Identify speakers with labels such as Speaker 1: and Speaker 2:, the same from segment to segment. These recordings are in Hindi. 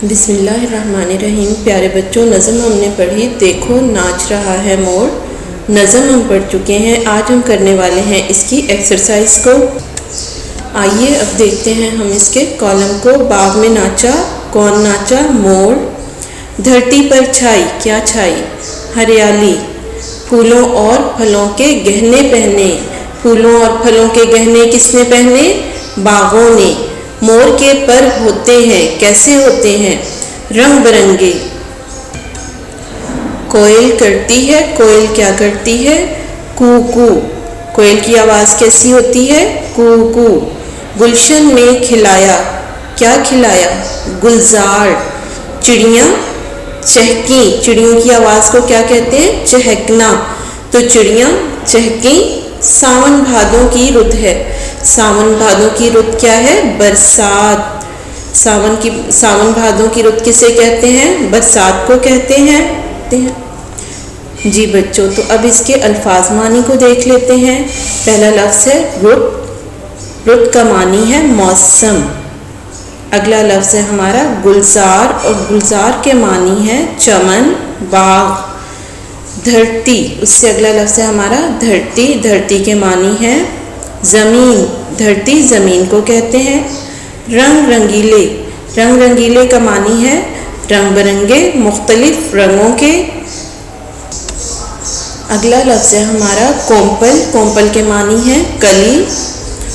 Speaker 1: बिस्मिल्लाहिर्रहमानिर्रहीम। प्यारे बच्चों, नज़म हमने पढ़ी देखो नाच रहा है मोर। नज़म हम पढ़ चुके हैं। आज हम करने वाले हैं इसकी एक्सरसाइज को। आइए अब देखते हैं हम इसके कॉलम को। बाग में नाचा, कौन नाचा? मोर। धरती पर छाई, क्या छाई? हरियाली। फूलों और फलों के गहने पहने। फूलों और फलों के गहने किसने पहने? बागों ने। मोर के पर होते हैं, कैसे होते हैं? रंग बिरंगे। कोयल करती है, कोयल क्या करती है? कू कू। कोयल की आवाज़ कैसी होती है? कू कू। गुलशन में खिलाया, क्या खिलाया? गुलजार। चिड़ियाँ चहकी, चिड़ियों की आवाज़ को क्या कहते हैं? चहकना। तो चिड़ियाँ चहकी। सावन भादों की रुत है। सावन भादों की रुत क्या है? बरसात। सावन भादों की रुत किसे कहते हैं? बरसात को कहते हैं। जी बच्चों, तो अब इसके अल्फाज मानी को देख लेते हैं। पहला लफ्ज़ है रुत। रुत का मानी है मौसम। अगला लफ्ज़ है हमारा गुलजार, और गुलजार के मानी है चमन, बाग। धरती, उससे अगला लफ्ज़ है हमारा धरती। धरती के मानी है ज़मीन। धरती ज़मीन को कहते हैं। रंग रंगीले, रंग रंगीले का मानी है रंग बिरंगे, मुख्तलिफ रंगों के। अगला लफ्ज़ है हमारा कोंपल। कोंपल के मानी है कली।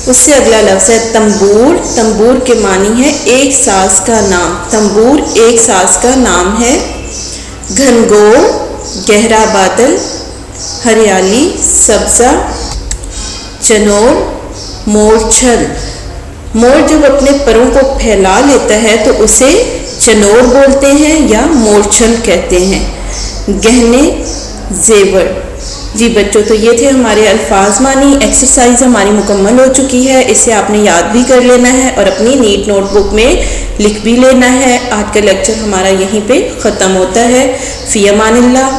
Speaker 1: उससे अगला लफ्ज़ है तंबूर। तंबूर के मानी है एक साज का नाम। तंबूर एक साज का नाम है। घनघोर, गहरा बादल। हरियाली, सब्ज़ा। चनोर, मोरछल। मोर जब अपने परों को फैला लेता है तो उसे चनोर बोलते हैं या मोरछल कहते हैं। गहने, जेवर। जी बच्चों, तो ये थे हमारे अल्फाज मानी। एक्सरसाइज हमारी मुकम्मल हो चुकी है। इसे आपने याद भी कर लेना है और अपनी नीट नोटबुक में लिख भी लेना है। आज का लेक्चर हमारा यहीं पे ख़त्म होता है। फ़ी अमानिल्लाह।